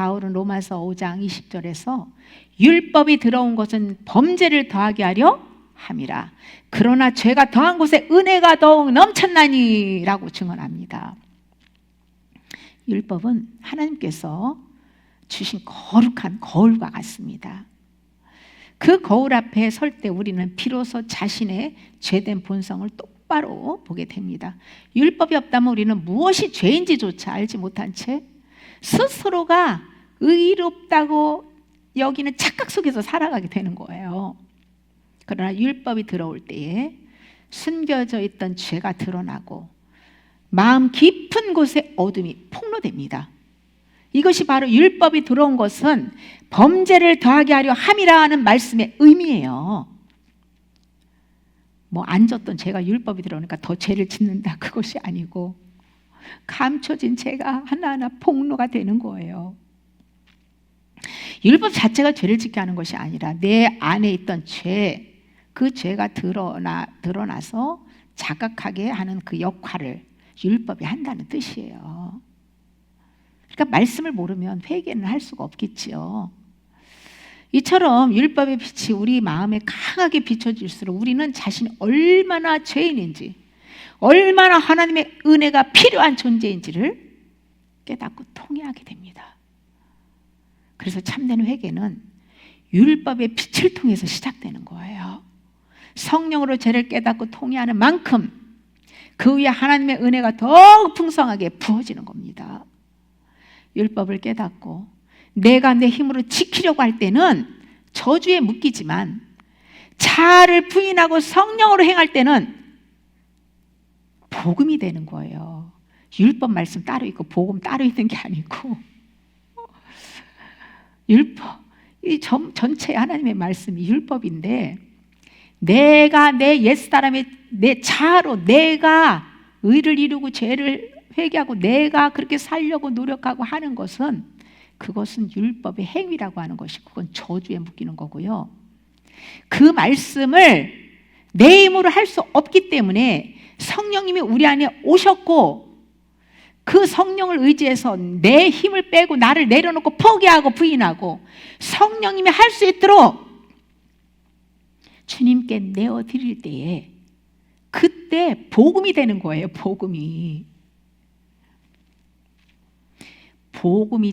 바울은 로마서 5장 20절에서 율법이 들어온 것은 범죄를 더하게 하려 함이라. 그러나 죄가 더한 곳에 은혜가 더욱 넘쳤나니 라고 증언합니다. 율법은 하나님께서 주신 거룩한 거울과 같습니다. 그 거울 앞에 설 때 우리는 비로소 자신의 죄된 본성을 똑바로 보게 됩니다. 율법이 없다면 우리는 무엇이 죄인지조차 알지 못한 채 스스로가 의롭다고 여기는 착각 속에서 살아가게 되는 거예요. 그러나 율법이 들어올 때에 숨겨져 있던 죄가 드러나고 마음 깊은 곳에 어둠이 폭로됩니다. 이것이 바로 율법이 들어온 것은 범죄를 더하게 하려 함이라는 말씀의 의미예요. 뭐 안 졌던 죄가 율법이 들어오니까 더 죄를 짓는다, 그것이 아니고 감춰진 죄가 하나하나 폭로가 되는 거예요. 율법 자체가 죄를 짓게 하는 것이 아니라 내 안에 있던 죄, 그 죄가 드러나서 자각하게 하는 그 역할을 율법이 한다는 뜻이에요. 그러니까 말씀을 모르면 회개는 할 수가 없겠지요. 이처럼 율법의 빛이 우리 마음에 강하게 비춰질수록 우리는 자신이 얼마나 죄인인지, 얼마나 하나님의 은혜가 필요한 존재인지를 깨닫고 통회하게 됩니다. 그래서 참된 회개는 율법의 빛을 통해서 시작되는 거예요. 성령으로 죄를 깨닫고 통회하는 만큼 그 위에 하나님의 은혜가 더욱 풍성하게 부어지는 겁니다. 율법을 깨닫고 내가 내 힘으로 지키려고 할 때는 저주에 묶이지만 자아를 부인하고 성령으로 행할 때는 복음이 되는 거예요. 율법 말씀 따로 있고 복음 따로 있는 게 아니고 율법, 이 전체 하나님의 말씀이 율법인데 내가 내 옛사람의 내 자아로 내가 의를 이루고 죄를 회개하고 내가 그렇게 살려고 노력하고 하는 것은 그것은 율법의 행위라고 하는 것이고 그건 저주에 묶이는 거고요. 그 말씀을 내 힘으로 할 수 없기 때문에 성령님이 우리 안에 오셨고 그 성령을 의지해서 내 힘을 빼고 나를 내려놓고 포기하고 부인하고 성령님이 할 수 있도록 주님께 내어드릴 때에 그때 복음이 되는 거예요. 복음이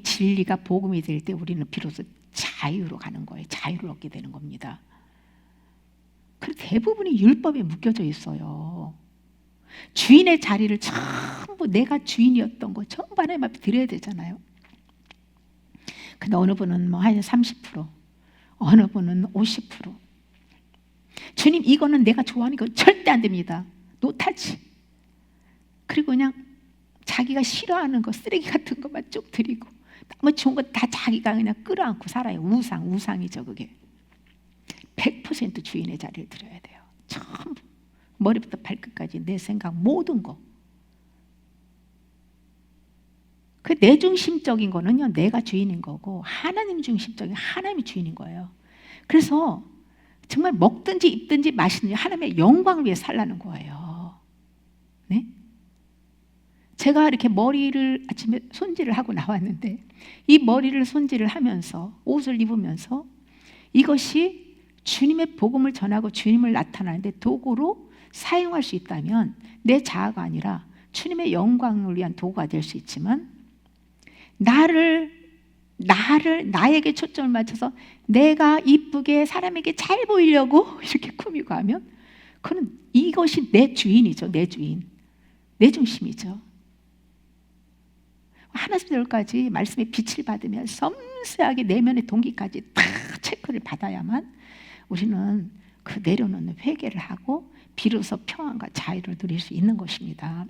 진리가 복음이 될 때 우리는 비로소 자유로 가는 거예요. 자유를 얻게 되는 겁니다. 그리고 대부분이 율법에 묶여져 있어요. 주인의 자리를 전부 내가 주인이었던 거 전부 하나님 앞에 드려야 되잖아요. 근데 어느 분은 뭐 한 30%, 어느 분은 50%. 주님 이거는 내가 좋아하는 거 절대 안 됩니다. 노타치. 그리고 그냥 자기가 싫어하는 거 쓰레기 같은 것만 쭉 드리고 너무 좋은 거 다 자기가 그냥 끌어안고 살아요. 우상이죠 그게. 100% 주인의 자리를 드려야 돼요. 전부 머리부터 발끝까지 내 생각 모든 거. 그 내 중심적인 거는요 내가 주인인 거고 하나님 중심적인 하나님이 주인인 거예요. 그래서 정말 먹든지 입든지 마시든지 하나님의 영광을 위해 살라는 거예요. 네? 제가 이렇게 머리를 아침에 손질을 하고 나왔는데 이 머리를 손질을 하면서 옷을 입으면서 이것이 주님의 복음을 전하고 주님을 나타나는데 도구로 사용할 수 있다면 내 자아가 아니라 주님의 영광을 위한 도구가 될 수 있지만 나에게 초점을 맞춰서 내가 이쁘게 사람에게 잘 보이려고 이렇게 꾸미고 하면 그건 이것이 내 주인이죠. 내 주인. 내 중심이죠. 하나부터 열까지 말씀의 빛을 받으면 섬세하게 내면의 동기까지 다 체크를 받아야만 우리는 그 내려놓는 회개를 하고 비로소 평안과 자유를 누릴 수 있는 것입니다.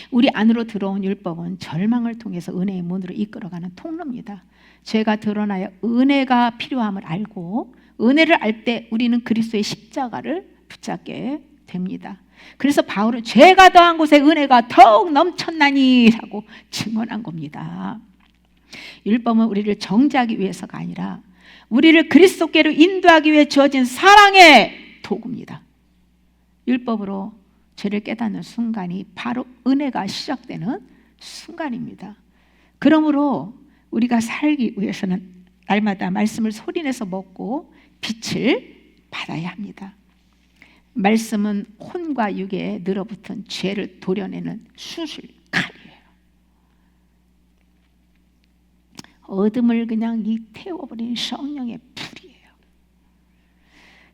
우리 안으로 들어온 율법은 절망을 통해서 은혜의 문으로 이끌어가는 통로입니다. 죄가 드러나야 은혜가 필요함을 알고 은혜를 알 때 우리는 그리스도의 십자가를 붙잡게 됩니다. 그래서 바울은 죄가 더한 곳에 은혜가 더욱 넘쳤나니 라고 증언한 겁니다. 율법은 우리를 정죄하기 위해서가 아니라 우리를 그리스도께로 인도하기 위해 주어진 사랑의 도구입니다. 율법으로 죄를 깨닫는 순간이 바로 은혜가 시작되는 순간입니다. 그러므로 우리가 살기 위해서는 날마다 말씀을 소리내서 먹고 빛을 받아야 합니다. 말씀은 혼과 육에 늘어붙은 죄를 도려내는 수술칼이에요. 어둠을 그냥 태워버리는 성령의 불이에요.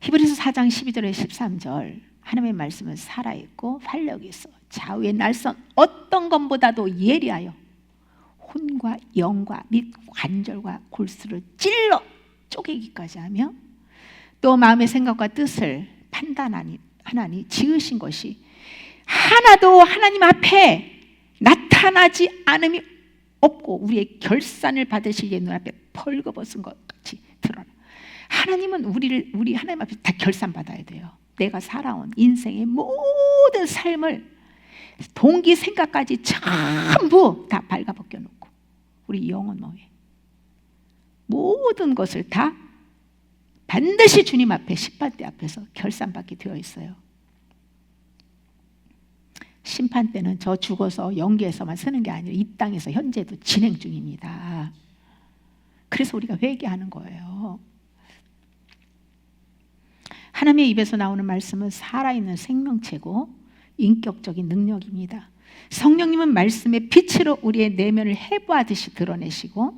히브리서 4장 12절에 13절, 하나님의 말씀은 살아있고 활력이 있어 좌우의 날선 어떤 것보다도 예리하여 혼과 영과 및 관절과 골수를 찔러 쪼개기까지 하며 또 마음의 생각과 뜻을 판단하니 하나니 지으신 것이 하나도 하나님 앞에 나타나지 않음이 없고 우리의 결산을 받으실 예 눈앞에 벌거벗은 것 같이 드러나. 하나님은 우리 하나님 앞에 다 결산 받아야 돼요. 내가 살아온 인생의 모든 삶을 동기 생각까지 전부 다 발가벗겨 놓고 우리 영혼 뭐에 모든 것을 다 반드시 주님 앞에 심판대 앞에서 결산받게 되어 있어요. 심판대는 저 죽어서 영계에서만 서는 게 아니라 이 땅에서 현재도 진행 중입니다. 그래서 우리가 회개하는 거예요. 하나님의 입에서 나오는 말씀은 살아있는 생명체고 인격적인 능력입니다. 성령님은 말씀의 빛으로 우리의 내면을 해부하듯이 드러내시고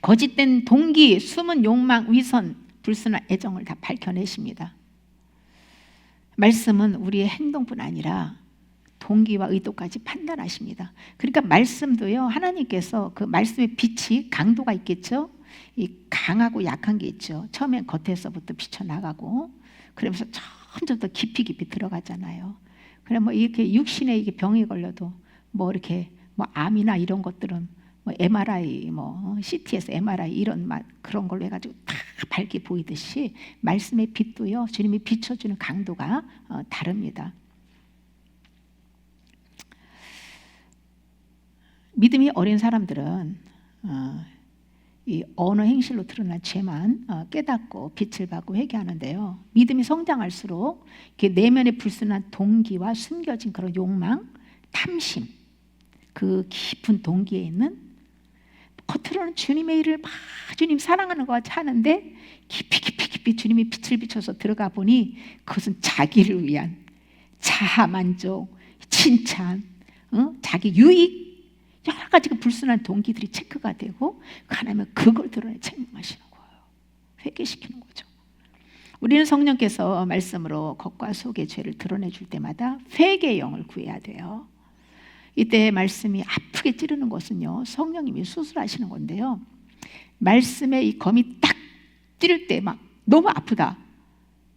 거짓된 동기, 숨은 욕망, 위선, 불순한 애정을 다 밝혀내십니다. 말씀은 우리의 행동뿐 아니라 동기와 의도까지 판단하십니다. 그러니까 말씀도요, 하나님께서 그 말씀의 빛이 강도가 있겠죠. 이 강하고 약한 게 있죠. 처음엔 겉에서부터 비쳐나가고 그러면서 점점 더 깊이 들어가잖아요. 그래 뭐 이렇게 육신에 이게 병이 걸려도 뭐 이렇게 뭐 암이나 이런 것들은 뭐 MRI, 뭐 CT에서 MRI 이런 그런 걸로 해가지고 다 밝게 보이듯이 말씀의 빛도요, 주님이 비춰주는 강도가 다릅니다. 믿음이 어린 사람들은 이 언어 행실로 드러난 죄만 깨닫고 빛을 받고 회개하는데요. 믿음이 성장할수록 이렇게 내면의 불순한 동기와 숨겨진 그런 욕망, 탐심, 그 깊은 동기에 있는 겉으로는 주님의 일을 막 주님 사랑하는 것 같이 하는데 깊이 주님이 빛을 비춰서 들어가 보니 그것은 자기를 위한 자아만족, 칭찬, 자기 유익 여러 가지 그 불순한 동기들이 체크가 되고 하나님은 그걸 드러내 책망하시는 거예요. 회개시키는 거죠. 우리는 성령께서 말씀으로 겉과 속의 죄를 드러내 줄 때마다 회개의 영을 구해야 돼요. 이때 말씀이 아프게 찌르는 것은요, 성령님이 수술하시는 건데요, 말씀에 이 검이 딱 찌를 때 막 너무 아프다,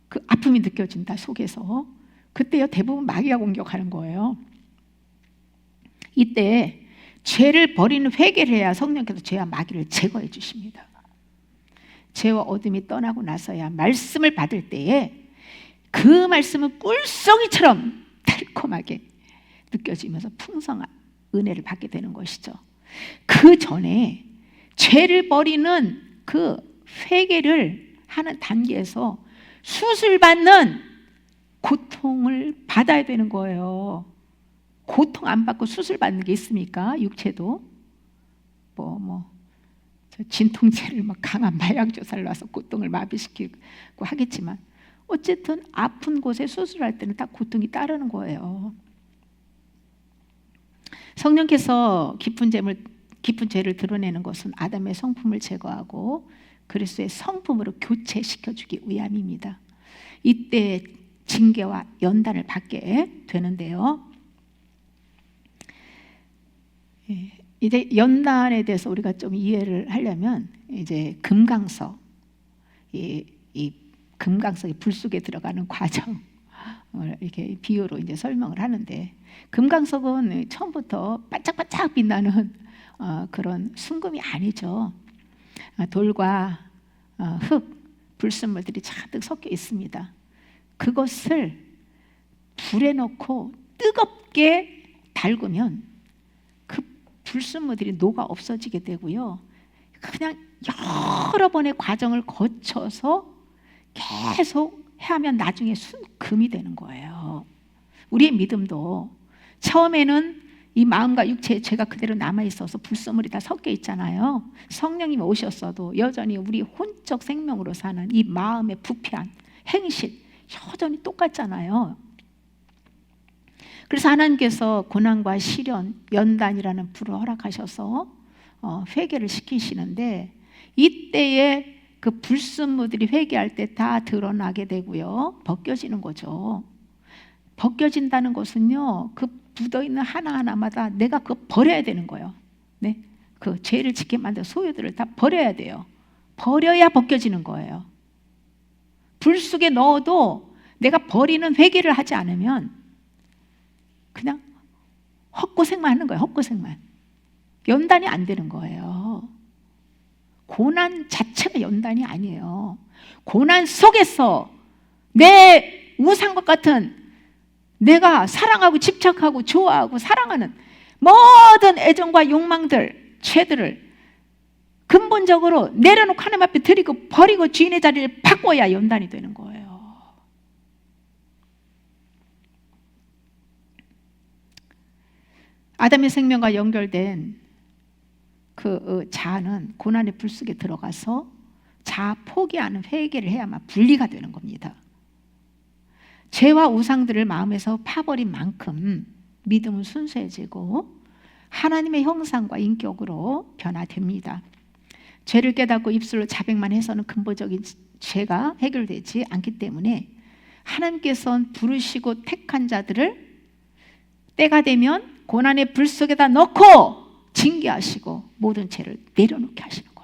그 아픔이 느껴진다 속에서, 그때요 대부분 마귀가 공격하는 거예요. 이때 죄를 버리는 회개를 해야 성령께서 죄와 마귀를 제거해 주십니다. 죄와 어둠이 떠나고 나서야 말씀을 받을 때에 그 말씀은 꿀송이처럼 달콤하게 느껴지면서 풍성한 은혜를 받게 되는 것이죠. 그 전에 죄를 버리는 그 회개를 하는 단계에서 수술받는 고통을 받아야 되는 거예요. 고통 안 받고 수술받는 게 있습니까? 육체도 진통제를 막 강한 마약 주사를 놔서 고통을 마비시키고 하겠지만 어쨌든 아픈 곳에 수술할 때는 다 고통이 따르는 거예요. 성령께서 깊은 죄를 드러내는 것은 아담의 성품을 제거하고 그리스도의 성품으로 교체시켜주기 위함입니다. 이때 징계와 연단을 받게 되는데요. 이제 연단에 대해서 우리가 좀 이해를 하려면 이제 금강석, 이 금강석이 불 속에 들어가는 과정을 이렇게 비유로 이제 설명을 하는데, 금강석은 처음부터 반짝반짝 빛나는 그런 순금이 아니죠. 돌과 흙, 불순물들이 잔뜩 섞여 있습니다. 그것을 불에 넣고 뜨겁게 달구면 그 불순물들이 녹아 없어지게 되고요. 그냥 여러 번의 과정을 거쳐서 계속 해하면 나중에 순금이 되는 거예요. 우리의 믿음도 처음에는 이 마음과 육체의 죄가 그대로 남아있어서 불순물이 다 섞여 있잖아요. 성령님이 오셨어도 여전히 우리 혼적 생명으로 사는 이 마음의 부패한 행실 여전히 똑같잖아요. 그래서 하나님께서 고난과 시련, 연단이라는 불을 허락하셔서 회개를 시키시는데, 이때에 그 불순물들이 회개할 때 다 드러나게 되고요, 벗겨지는 거죠. 벗겨진다는 것은요, 그 묻어있는 하나하나마다 내가 그거 버려야 되는 거예요. 네? 그 죄를 짓게 만든 소유들을 다 버려야 돼요. 버려야 벗겨지는 거예요. 불 속에 넣어도 내가 버리는 회개를 하지 않으면 그냥 헛고생만 하는 거예요. 헛고생만. 연단이 안 되는 거예요. 고난 자체가 연단이 아니에요. 고난 속에서 내 우상과 같은, 내가 사랑하고 집착하고 좋아하고 사랑하는 모든 애정과 욕망들, 죄들을 근본적으로 내려놓고 하나님 앞에 드리고 버리고 주인의 자리를 바꿔야 연단이 되는 거예요. 아담의 생명과 연결된 그 자아는 고난의 불 속에 들어가서 자아 포기하는 회개를 해야만 분리가 되는 겁니다. 죄와 우상들을 마음에서 파버린 만큼 믿음은 순수해지고 하나님의 형상과 인격으로 변화됩니다. 죄를 깨닫고 입술로 자백만 해서는 근본적인 죄가 해결되지 않기 때문에 하나님께서는 부르시고 택한 자들을 때가 되면 고난의 불 속에다 넣고 징계하시고 모든 죄를 내려놓게 하시는 거예요.